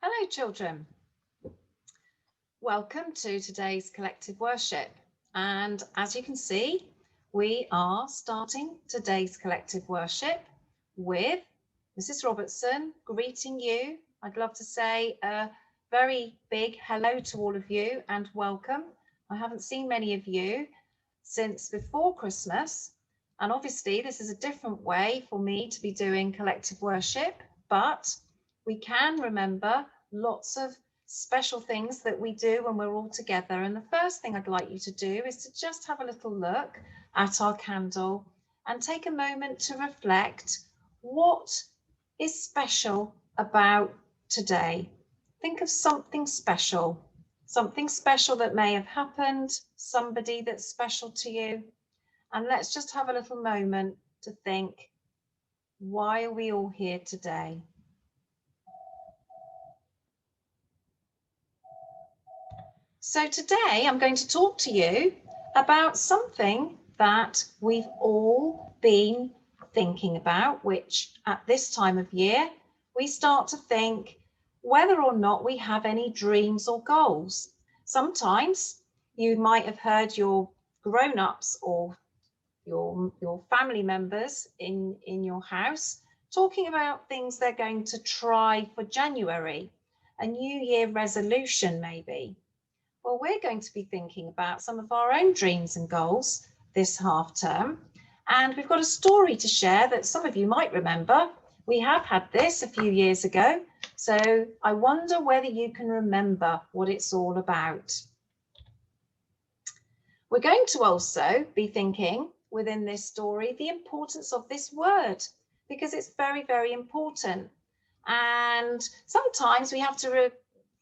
Hello children, welcome to today's collective worship, and as you can see we are starting today's collective worship with Mrs. Robertson greeting you. I'd love to say a very big hello to all of you and welcome. I haven't seen many of you since before Christmas, and obviously this is a different way for me to be doing collective worship, but we can remember lots of special things that we do when we're all together. And the first thing I'd like you to do is to just have a little look at our candle and take a moment to reflect what is special about today. Think of something special that may have happened, somebody that's special to you. And let's just have a little moment to think, why are we all here today? So today I'm going to talk to you about something that we've all been thinking about, which at this time of year, we start to think whether or not we have any dreams or goals. Sometimes you might have heard your grown-ups or your family members in your house talking about things they're going to try for January, a New Year resolution maybe. Well, we're going to be thinking about some of our own dreams and goals this half term. And we've got a story to share that some of you might remember. We have had this a few years ago. So I wonder whether you can remember what it's all about. We're going to also be thinking within this story the importance of this word, because it's very, very important. And sometimes we have to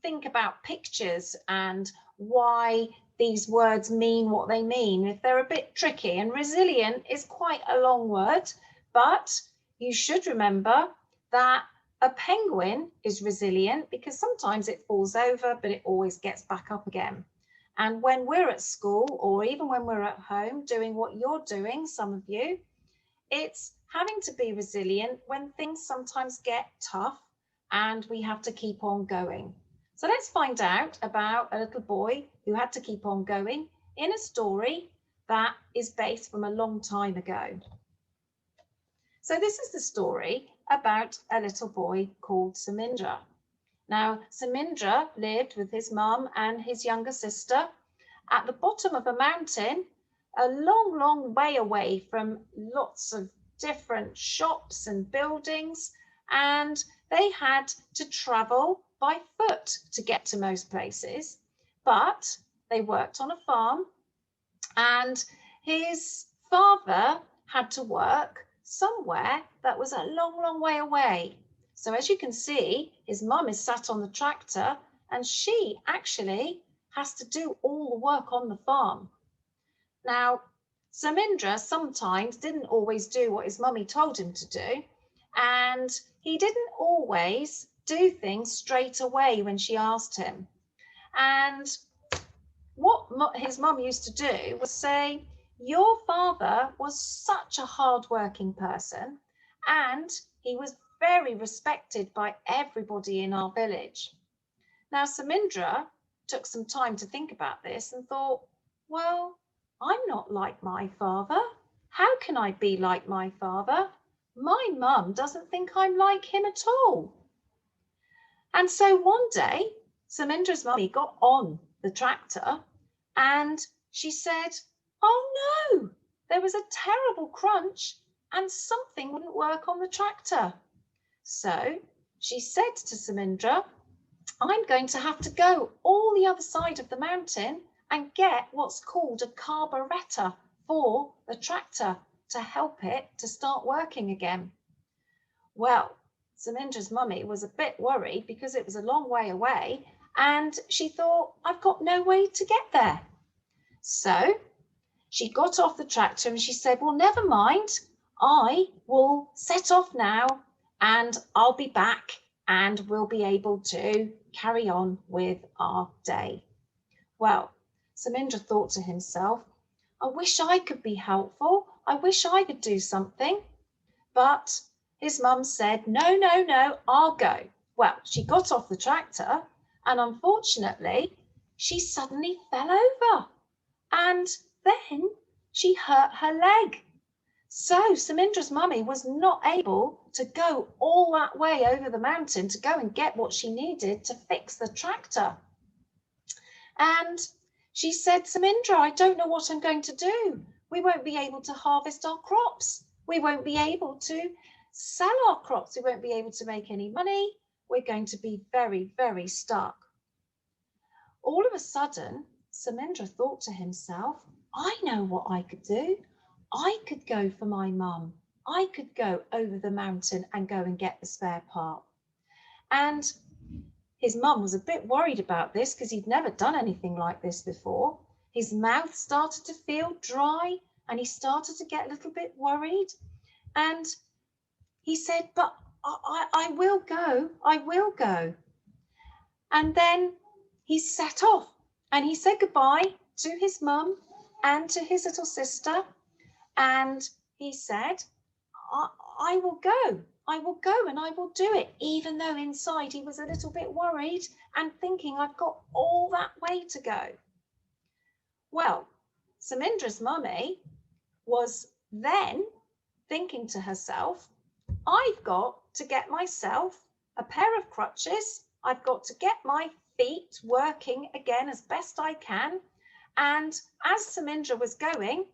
think about pictures and why these words mean what they mean, if they're a bit tricky. And resilient is quite a long word, but you should remember that a penguin is resilient because sometimes it falls over, but it always gets back up again. And when we're at school, or even when we're at home doing what you're doing, some of you, it's having to be resilient when things sometimes get tough and we have to keep on going. So let's find out about a little boy who had to keep on going in a story that is based from a long time ago. So this is the story about a little boy called Samindra. Now, Samindra lived with his mum and his younger sister at the bottom of a mountain, a long, long way away from lots of different shops and buildings, and they had to travel by foot to get to most places, but they worked on a farm and his father had to work somewhere that was a long, long way away. So as you can see, his mum is sat on the tractor and she actually has to do all the work on the farm. Now, Samindra sometimes didn't always do what his mummy told him to do, and he didn't always do things straight away when she asked him. And what his mum used to do was say, your father was such a hard-working person and he was very respected by everybody in our village. Now, Samindra took some time to think about this and thought, well, I'm not like my father. How can I be like my father? My mum doesn't think I'm like him at all. And so one day, Samindra's mummy got on the tractor and she said, oh no, there was a terrible crunch and something wouldn't work on the tractor. So she said to Samindra, I'm going to have to go all the other side of the mountain and get what's called a carburetor for the tractor to help it to start working again. Well, Samindra's mummy was a bit worried because it was a long way away and she thought, I've got no way to get there. So she got off the tractor and she said, well, never mind, I will set off now and I'll be back and we'll be able to carry on with our day. Well, Samindra thought to himself, I wish I could be helpful. I wish I could do something. But his mum said, no, no, no, I'll go. Well, she got off the tractor and unfortunately, she suddenly fell over and then she hurt her leg. So Samindra's mummy was not able to go all that way over the mountain to go and get what she needed to fix the tractor. And she said, Samindra, I don't know what I'm going to do. We won't be able to harvest our crops. We won't be able to sell our crops. We won't be able to make any money. We're going to be very, very stuck. All of a sudden, Samindra thought to himself, I know what I could do. I could go for my mum. I could go over the mountain and go and get the spare part. And his mum was a bit worried about this because he'd never done anything like this before. His mouth started to feel dry and he started to get a little bit worried. And he said, but I will go, I will go. And then he set off and he said goodbye to his mum and to his little sister. And he said, I will go. I will go and I will do it, even though inside he was a little bit worried and thinking, I've got all that way to go. Well, Samindra's mummy was then thinking to herself, I've got to get myself a pair of crutches. I've got to get my feet working again as best I can. And as Samindra was going,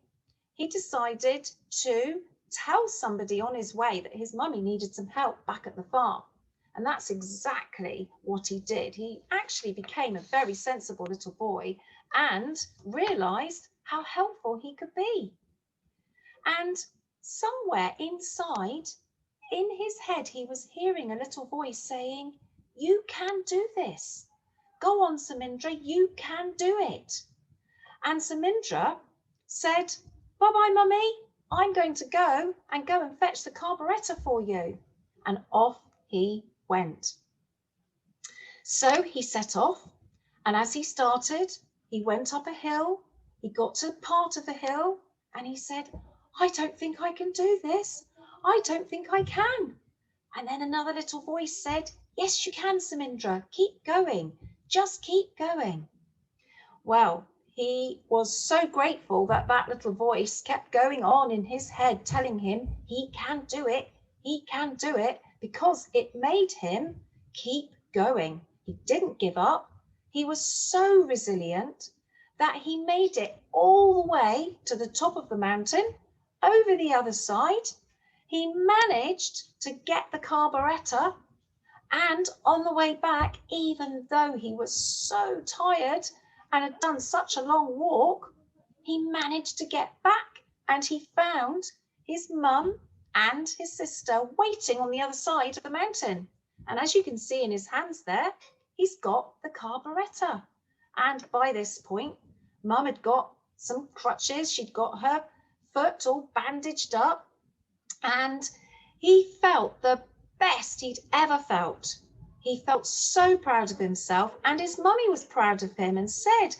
he decided to tell somebody on his way that his mummy needed some help back at the farm. And that's exactly what he did. He actually became a very sensible little boy and realized how helpful he could be. And somewhere inside, in his head, he was hearing a little voice saying, you can do this. Go on, Samindra, you can do it. And Samindra said, bye-bye, mummy. I'm going to go and fetch the carburettor for you. And off he went. So he set off, and as he started, he went up a hill. He got to part of the hill, and he said, I don't think I can do this. I don't think I can. And then another little voice said, yes, you can, Samindra. Keep going. Just keep going. Well, he was so grateful that that little voice kept going on in his head, telling him he can do it, because it made him keep going. He didn't give up. He was so resilient that he made it all the way to the top of the mountain, over the other side. He managed to get the carburettor, and on the way back, even though he was so tired and had done such a long walk, he managed to get back and he found his mum and his sister waiting on the other side of the mountain. And as you can see in his hands there, he's got the carburettor. And by this point, mum had got some crutches. She'd got her foot all bandaged up, and he felt the best he'd ever felt. He felt so proud of himself, and his mummy was proud of him and said,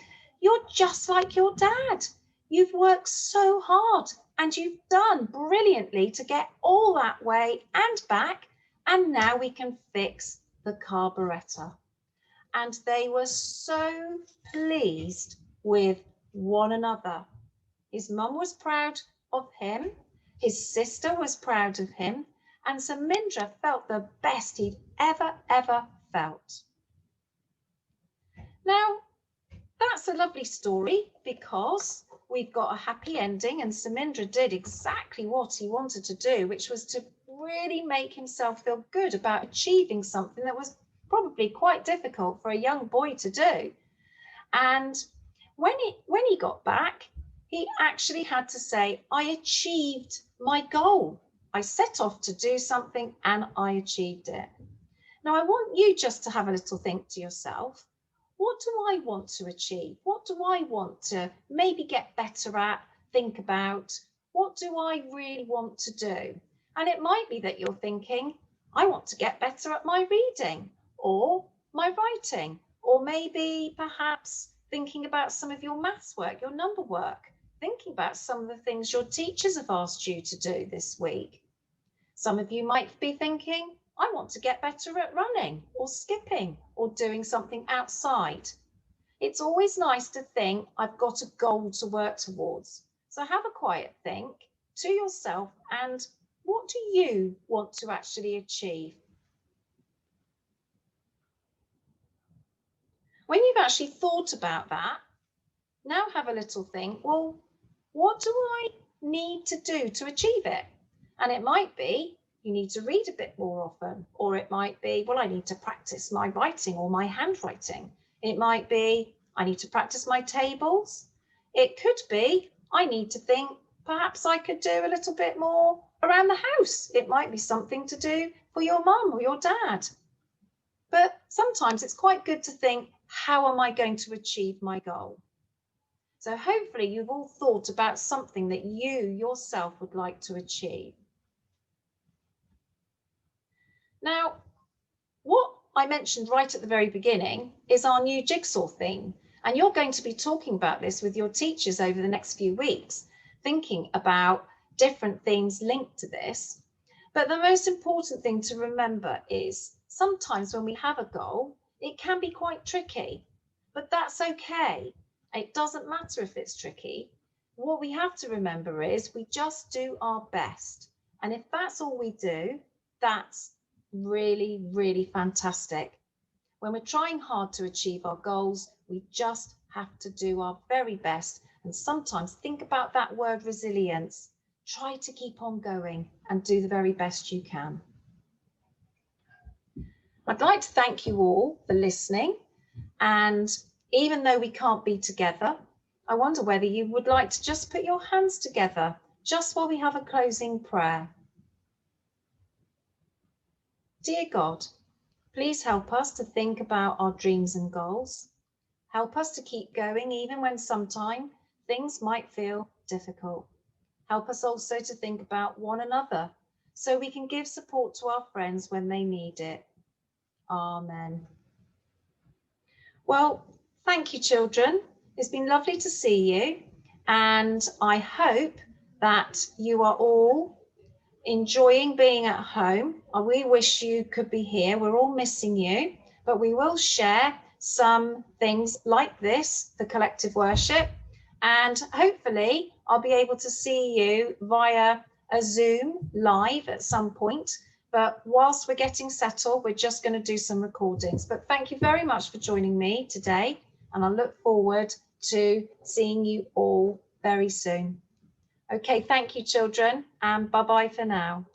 you're just like your dad. You've worked so hard and you've done brilliantly to get all that way and back, and now we can fix the carburettor. And they were so pleased with one another. His mum was proud of him, his sister was proud of him, and Samindra felt the best he'd ever felt. Now, that's a lovely story because we've got a happy ending, and Samindra did exactly what he wanted to do, which was to really make himself feel good about achieving something that was probably quite difficult for a young boy to do. And when he got back, he actually had to say, I achieved my goal. I set off to do something and I achieved it. Now, I want you just to have a little think to yourself. What do I want to achieve? What do I want to maybe get better at, think about? What do I really want to do? And it might be that you're thinking, I want to get better at my reading or my writing, or maybe perhaps thinking about some of your maths work, your number work. thinking about some of the things your teachers have asked you to do this week. Some of you might be thinking, I want to get better at running or skipping or doing something outside. It's always nice to think I've got a goal to work towards. So have a quiet think to yourself and what do you want to actually achieve? When you've actually thought about that, now have a little think, well, what do I need to do to achieve it? And it might be you need to read a bit more often, or it might be, well, I need to practice my writing or my handwriting. It might be, I need to practice my tables. It could be, I need to think, perhaps I could do a little bit more around the house. It might be something to do for your mum or your dad. But sometimes it's quite good to think, how am I going to achieve my goal? So hopefully you've all thought about something that you yourself would like to achieve. Now, what I mentioned right at the very beginning is our new jigsaw theme. And you're going to be talking about this with your teachers over the next few weeks, thinking about different themes linked to this. But the most important thing to remember is sometimes when we have a goal, it can be quite tricky, but that's okay. It doesn't matter if it's tricky. What we have to remember is we just do our best. And if that's all we do, that's really, really fantastic. When we're trying hard to achieve our goals, we just have to do our very best. And sometimes think about that word resilience. Try to keep on going and do the very best you can. I'd like to thank you all for listening. And even though we can't be together, I wonder whether you would like to just put your hands together just while we have a closing prayer. Dear God, please help us to think about our dreams and goals. Help us to keep going even when sometimes things might feel difficult. Help us also to think about one another so we can give support to our friends when they need it. Amen. Well, thank you, children. It's been lovely to see you, and I hope that you are all enjoying being at home. We wish you could be here. We're all missing you, but we will share some things like this, the collective worship, and hopefully I'll be able to see you via a Zoom live at some point. But whilst we're getting settled, we're just going to do some recordings. But thank you very much for joining me today, and I look forward to seeing you all very soon. Okay, thank you, children, and bye-bye for now.